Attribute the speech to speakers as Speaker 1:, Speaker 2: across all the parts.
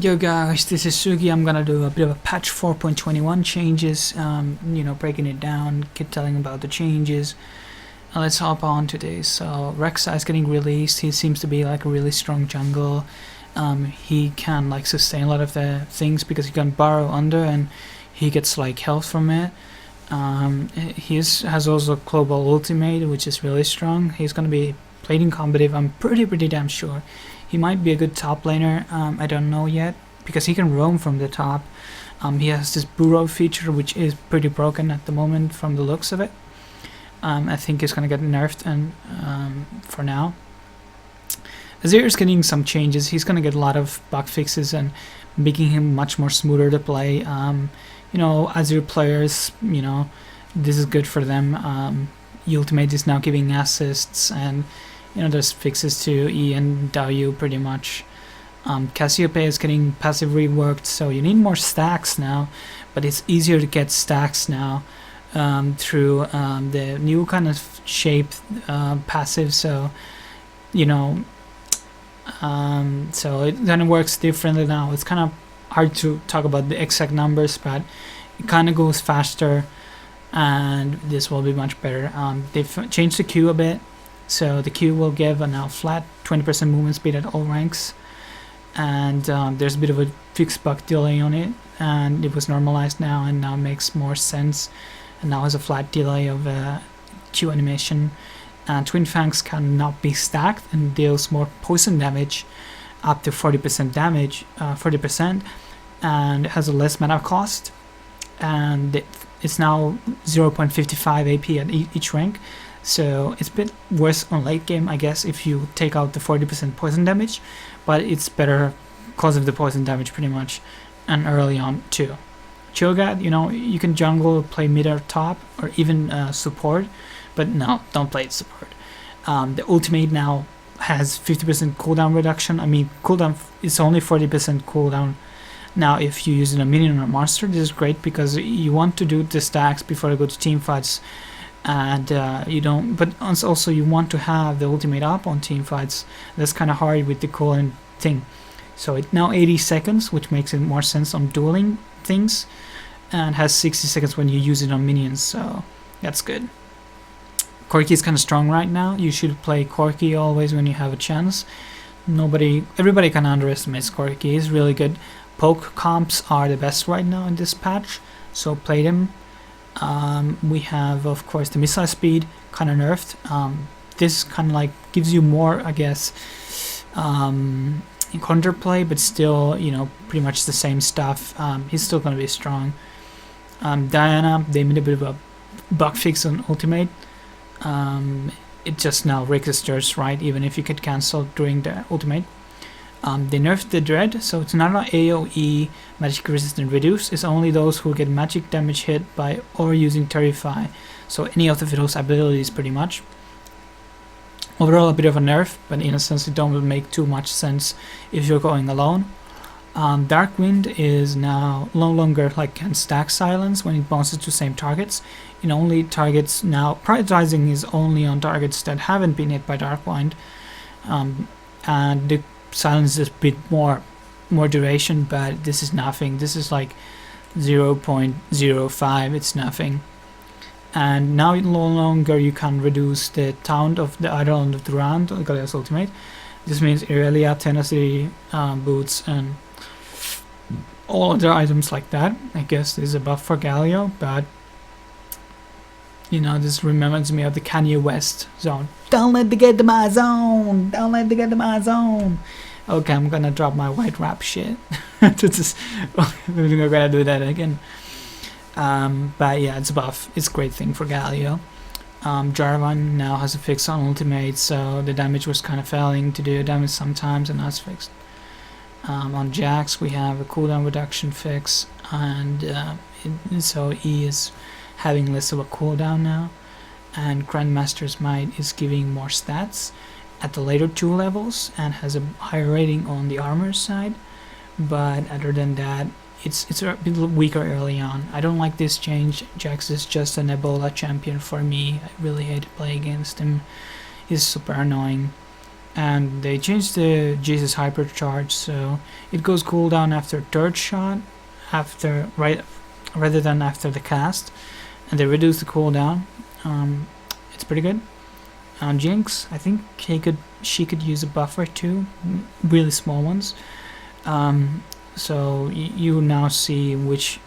Speaker 1: Yo guys, this is Sugi. I'm gonna do a bit of a patch 4.21 changes, breaking it down, keep telling about the changes. Let's hop on today. So Rek'Sai is getting released. He seems to be like a really strong jungle. He can like sustain a lot of the things because he can burrow under and he gets like health from it. He has also global ultimate, which is really strong. He's gonna be played in competitive. I'm pretty damn sure. He might be a good top laner. I don't know yet because he can roam from the top. He has this burrow feature, which is pretty broken at the moment from the looks of it. I think he's gonna get nerfed, and for now, Azir is getting some changes. He's gonna get a lot of bug fixes and making him much more smoother to play. Azir players, this is good for them. Ultimate is now giving assists, and there's fixes to E and W pretty much. Cassiopeia is getting passive reworked, so you need more stacks now, but it's easier to get stacks now through the new kind of shape passive, so so it kind of works differently now. It's kind of hard to talk about the exact numbers, but it kind of goes faster, and this will be much better. They've changed the Q a bit. So the Q will give a now flat 20% movement speed at all ranks, and there's a bit of a fixed bug delay on it, and it was normalized now and now makes more sense, and now has a flat delay of Q animation. And Twin Fangs cannot be stacked and deals more poison damage, up to 40% damage, 40%, and has a less mana cost, and it's now 0.55 AP at each rank. So it's a bit worse on late game, I guess, if you take out the 40% poison damage, but it's better because of the poison damage pretty much, and early on too. Cho'Gath, you can jungle, play mid or top, or even support, but no, don't play it support. The ultimate now has 50% cooldown reduction. I mean, cooldown is only 40% cooldown. Now, if you use it on a minion or a monster, this is great because you want to do the stacks before you go to team fights. And you don't, but also you want to have the ultimate up on team fights. That's kind of hard with the cooling thing. So it's now 80 seconds, which makes it more sense on dueling things, and has 60 seconds when you use it on minions, so that's good. Corky is kind of strong right now. You should play Corky always when you have a chance. Everybody kind of underestimates Corky. He's really good. Poke comps are the best right now in this patch, so play them. We have, of course, the missile speed kind of nerfed. This kind of like gives you more, I guess, in counterplay, but still, pretty much the same stuff. He's still going to be strong. Diana, they made a bit of a bug fix on ultimate. It just now registers, right, even if you could cancel during the ultimate. They nerfed the Dread, so it's not an AoE magic resistant reduce. It's only those who get magic damage hit by or using Terrify. So any of the Fiddle's abilities pretty much. Overall a bit of a nerf, but in a sense it don't make too much sense if you're going alone. Dark Wind is now no longer like can stack silence when it bounces to same targets. It only targets now, prioritizing is only on targets that haven't been hit by Dark Wind. And the silence is a bit more duration, but this is nothing. This is like 0.05. It's nothing. And now no longer you can reduce the taunt of the island of the round, Galio's ultimate. This means Irelia, Tenacity, boots, and all other items like that. I guess there's a buff for Galio, but this reminds me of the Kanye West zone. Don't let me get to my zone. Don't let me get to my zone. Okay, I'm gonna drop my white rap shit. We're gonna do that again. But yeah, it's a buff. It's a great thing for Galio. Geralyn now has a fix on ultimate, so the damage was kind of failing to do damage sometimes, and that's fixed. On Jax, we have a cooldown reduction fix, and so E is having less of a cooldown now, and Grandmaster's Might is giving more stats at the later 2 levels and has a higher rating on the armor side, but other than that it's a bit weaker early on. I don't like this change. Jax is just an Ebola champion for me. I really hate to play against him. He's super annoying. and they changed the Jesus hypercharge, so it goes cooldown after third shot, rather than after the cast, and they reduce the cooldown. It's pretty good. Jinx, I think she could use a buff or two, really small ones. So you now see which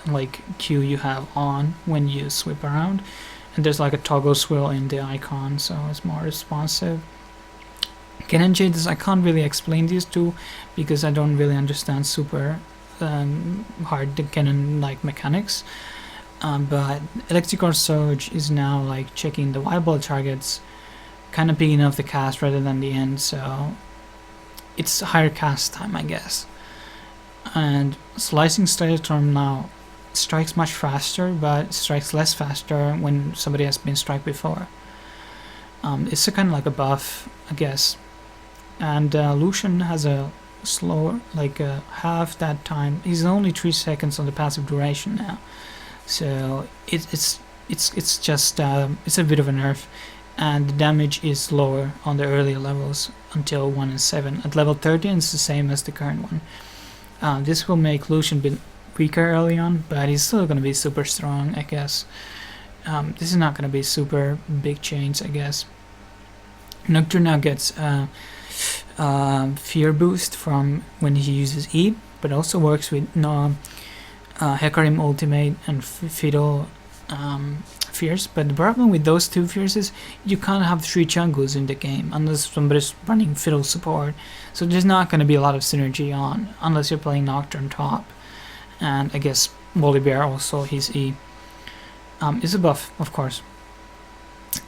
Speaker 1: like Q you have on when you sweep around, and there's like a toggle swirl in the icon, so it's more responsive. Ken and Jadis, I can't really explain these two because I don't really understand super hard the Canon like mechanics. But Electrical Surge is now like checking the wireball targets, kind of picking up the cast rather than the end, so it's higher cast time, I guess. And Slicing Storm now strikes much faster, but strikes less faster when somebody has been struck before. It's a kind of like a buff, I guess. And Lucian has a slower, like half that time. He's only 3 seconds on the passive duration now, so it's just it's a bit of a nerf, and the damage is lower on the earlier levels until 1 and 7. At level 13 it's the same as the current one. This will make Lucian a bit weaker early on, but he's still going to be super strong, I guess. This is not going to be super big change, I guess. Nocturne now gets fear boost from when he uses E, but also works with Hecarim ultimate and Fiddle fears. But the problem with those two fears is you can't have 3 jungles in the game unless somebody's running Fiddle support, so there's not going to be a lot of synergy on unless you're playing Nocturne top. And I guess Volibear also, his E is a buff, of course.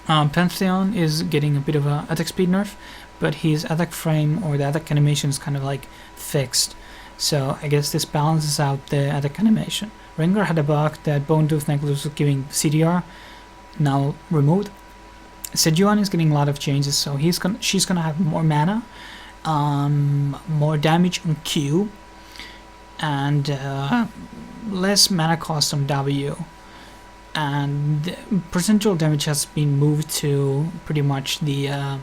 Speaker 1: Pantheon is getting a bit of a attack speed nerf, but his attack frame or the attack animation is kind of like fixed, so I guess this balances out the attack animation. Rengar had a bug that Bone Tooth Necklace was giving CDR, now removed. Sejuani is getting a lot of changes, so she's gonna have more mana, more damage on Q, and less mana cost on W. And the percentual damage has been moved to pretty much the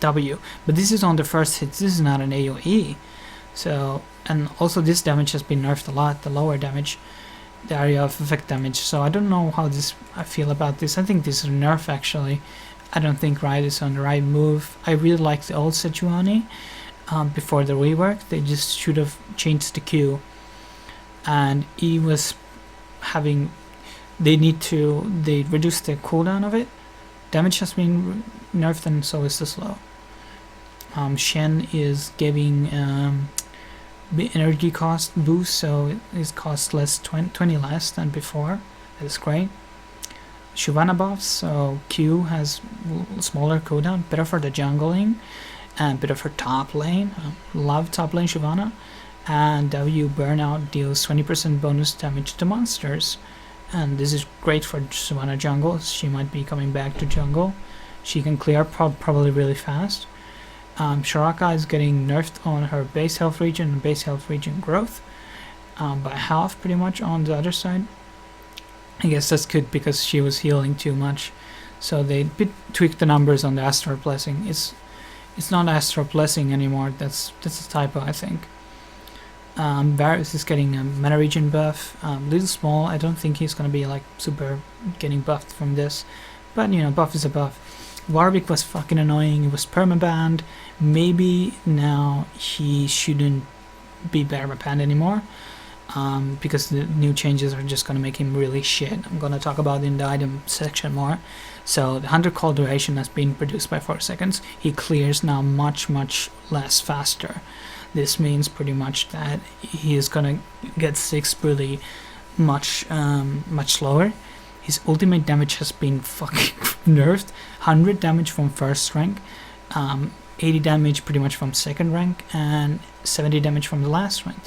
Speaker 1: W, but this is on the first hit, this is not an AoE. So, and also this damage has been nerfed a lot, the lower damage, the area of effect damage, so I don't know how I feel about this. I think this is a nerf actually. I don't think Riot is on the right move. I really like the old Sejuani before the rework. They just should have changed the Q, and he was having, they reduced the cooldown of it. Damage has been nerfed, and so is the slow. Shen is giving the energy cost boost, so it costs less, 20 less than before. That's great. Shyvana buffs, so Q has smaller cooldown, better for the jungling and better for top lane. Love top lane Shyvana. And W burnout deals 20% bonus damage to monsters, and this is great for Shyvana jungle. She might be coming back to jungle. She can clear probably really fast. Shuraka is getting nerfed on her base health region and base health region growth by half pretty much on the other side. I guess that's good because she was healing too much, so they tweaked the numbers on the Astral Blessing. It's not Astral Blessing anymore, that's a typo, I think. Varus is getting a mana region buff, little small. I don't think he's gonna be like super getting buffed from this, but you know, buff is a buff. Warwick was fucking annoying, it was permabanned. Maybe now he shouldn't be permabanned anymore, because the new changes are just gonna make him really shit. I'm gonna talk about it in the item section more. So the 100 call duration has been reduced by 4 seconds. He clears now much less faster. This means pretty much that he is gonna get 6 really much slower. His ultimate damage has been fucking nerfed. 100 damage from first rank, 80 damage pretty much from second rank, and 70 damage from the last rank.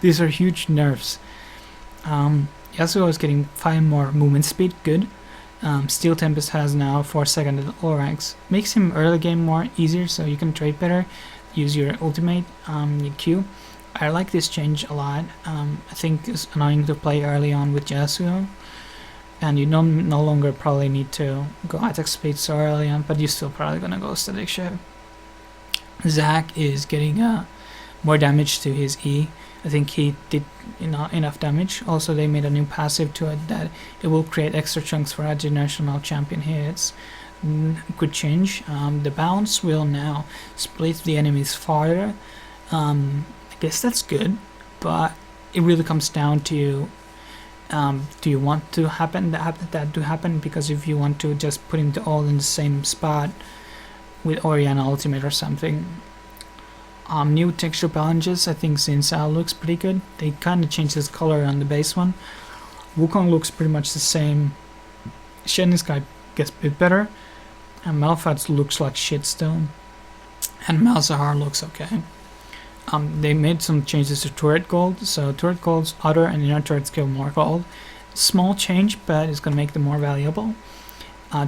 Speaker 1: These are huge nerfs. Yasuo is getting 5 more movement speed, good. Steel Tempest has now 4 seconds at all ranks. Makes him early game more easier, so you can trade better. Use your ultimate, your Q. I like this change a lot. I think it's annoying to play early on with Yasuo, and you no longer probably need to go attack speed so early on, but you're still probably gonna go static shift. Zac is getting more damage to his E. I think he did enough damage. Also, they made a new passive to it that it will create extra chunks for a generational champion hits. Could change. The bounce will now split the enemies farther. I guess that's good, but it really comes down to do you want to that to happen? Because if you want to just put them all in the same spot with Oriana Ultimate or something. New texture challenges, I think Zinzao looks pretty good. They kind of changed his color on the base one. Wukong looks pretty much the same. Shen Sky gets a bit better. And Malphite looks like shit still. And Malzahar looks okay. They made some changes to turret gold. So turret gold's outer and inner turrets give more gold. Small change, but it's going to make them more valuable.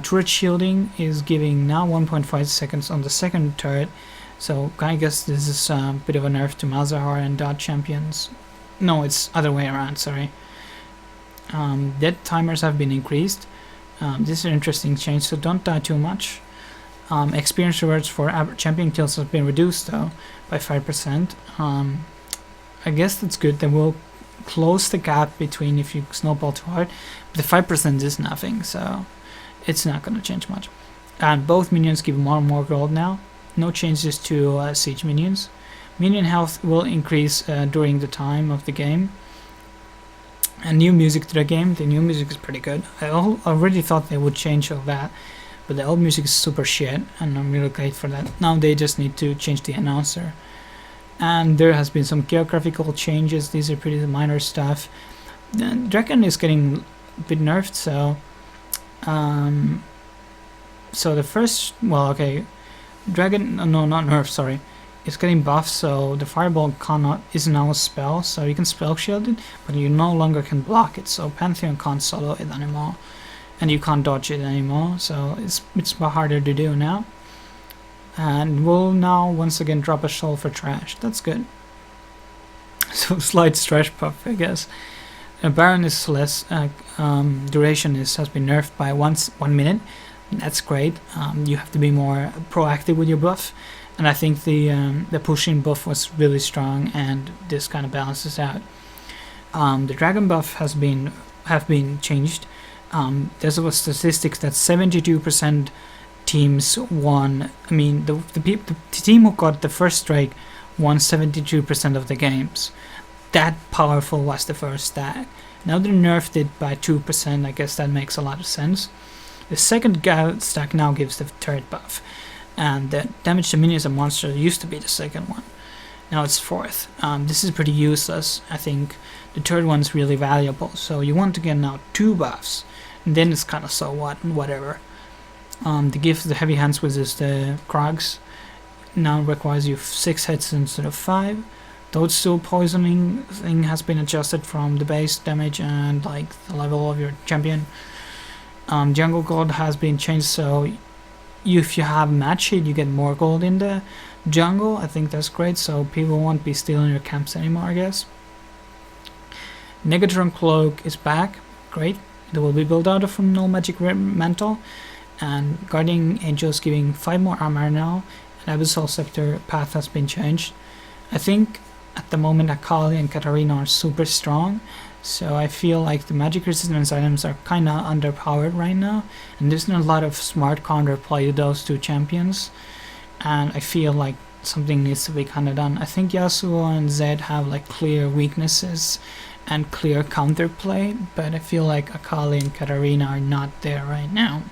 Speaker 1: Turret shielding is giving now 1.5 seconds on the second turret. So I guess this is a bit of a nerf to Malzahar and dot champions. No, it's other way around, sorry. Death timers have been increased. This is an interesting change, so don't die too much. Experience rewards for champion kills have been reduced though by 5%. I guess that's good. They will close the gap between if you snowball too hard. But the 5% is nothing, so it's not going to change much. And both minions give more and more gold now. No changes to siege minions. Minion health will increase during the time of the game. And new music to the game. The new music is pretty good. I already thought they would change all that, but the old music is super shit, and I'm really glad for that. Now they just need to change the announcer. And there has been some geographical changes. These are pretty minor stuff. The Dragon is getting a bit nerfed, so the first, well, okay, Dragon, no, not nerf, sorry. It's getting buffed, so the fireball is now a spell, so you can spell shield it, but you no longer can block it. So Pantheon can't solo it anymore, and you can't dodge it anymore. So it's harder to do now. And we'll now once again drop a soul for trash. That's good. So slight trash buff, I guess. Baron is less duration has been nerfed by 1 minute. That's great. You have to be more proactive with your buff, and I think the pushing buff was really strong, and this kind of balances out. The dragon buff have been changed. There's a statistics that 72% teams won. I mean, the team who got the first strike won 72% of the games. That powerful was the first stack. Now they nerfed it by 2%. I guess that makes a lot of sense. The second stack now gives the turret buff, and the damage to minions and monsters used to be the second one. Now it's fourth. This is pretty useless. I think the third one's really valuable, so you want to get now 2 buffs, and then it's kind of so what, whatever. The gift of the heavy hands, which is the Krogs, now requires you 6 hits instead of 5. Toadstool poisoning thing has been adjusted from the base damage and like the level of your champion. Jungle gold has been changed, so if you have match hit, you get more gold in the jungle. I think that's great, so people won't be stealing your camps anymore, I guess. Negatron cloak is back, great. It will be built out of null magic mantle, and guardian angels giving 5 more armor now. And abyssal scepter path has been changed. I think at the moment Akali and Katarina are super strong, so I feel like the magic resistance items are kinda underpowered right now, and there's not a lot of smart counterplay to those 2 champions, and I feel like something needs to be kinda done. I think Yasuo and Zed have like clear weaknesses and clear counterplay, but I feel like Akali and Katarina are not there right now.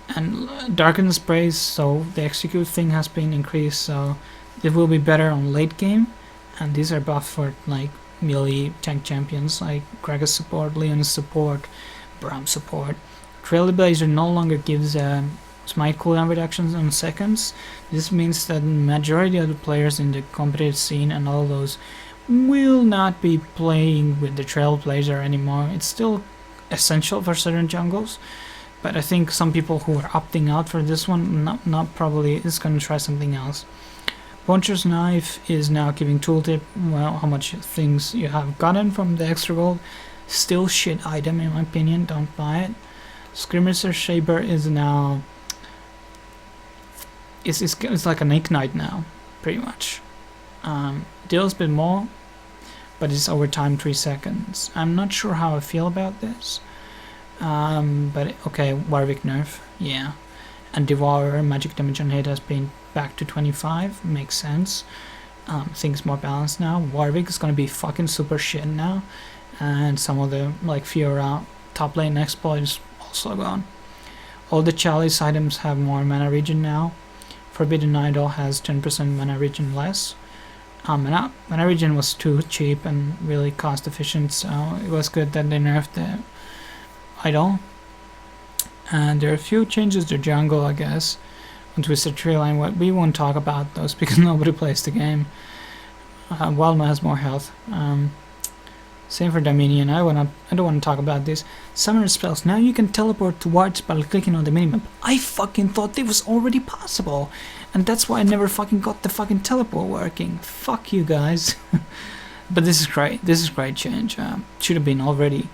Speaker 1: And Darken Sprays, so the execute thing has been increased, so it will be better on late game, and these are buffed for like melee tank champions like Gragas support, Leon support, Braum support. Trailblazer no longer gives smite cooldown reductions on seconds. This means that the majority of the players in the competitive scene and all those will not be playing with the Trailblazer anymore. It's still essential for certain jungles, but I think some people who are opting out for this one not probably is going to try something else. Poncher's Knife is now giving tooltip, well, how much things you have gotten from the extra gold. Still shit item in my opinion, don't buy it. Skirmisher Shaper is now it's like an ignite now, pretty much. Deals a bit more, but it's over time 3 seconds. I'm not sure how I feel about this. But okay, Warwick nerf, yeah. And Devourer magic damage on hit has been back to 25, makes sense. Things more balanced now. Warwick is gonna be fucking super shit now, and some of the like Fiora top lane exploit is also gone. All the chalice items have more mana regen now. Forbidden Idol has 10% mana regen less. Mana regen was too cheap and really cost efficient, so it was good that they nerfed the idol. And there are a few changes to jungle, I guess, on Twisted Tree Line. What we won't talk about those because nobody plays the game. Wildma has more health. Same for Dominion. I don't want to talk about this. Summoner spells. Now you can teleport towards by clicking on the minimap. I fucking thought it was already possible, and that's why I never fucking got the fucking teleport working. Fuck you guys. But this is great. This is great change. Should have been already.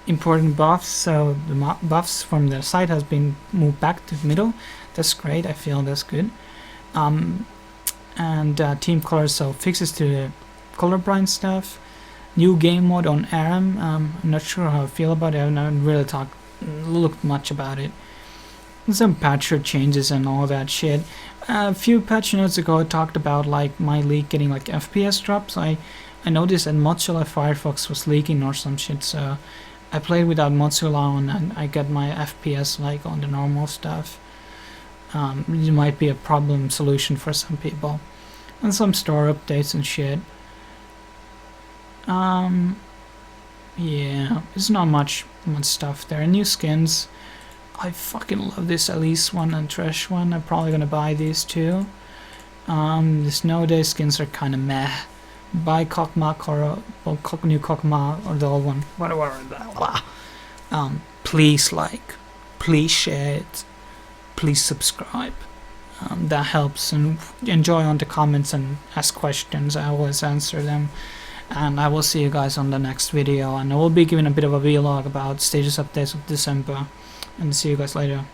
Speaker 1: Important buffs. So the buffs from the side has been moved back to the middle. That's great. I feel that's good. And team colors. So fixes to the colorblind stuff. New game mode on Aram. I'm not sure how I feel about it. I haven't really looked much about it. Some patcher changes and all that shit. A few patch notes ago I talked about like my leak getting like FPS drops. I noticed that Mozilla Firefox was leaking or some shit, so I played without Mozilla on and I got my FPS like on the normal stuff. It might be a problem solution for some people. And some store updates and shit. Yeah, there's not much stuff there. New skins. I fucking love this Elise one and Trash one. I'm probably gonna buy these too. The Snow Day skins are kind of meh. Buy Cockmack or new Cockmack or the old one. Whatever. Please like, please share it, please subscribe. That helps, and enjoy on the comments and ask questions. I always answer them. And I will see you guys on the next video, and I will be giving a bit of a vlog about status updates of December, and see you guys later.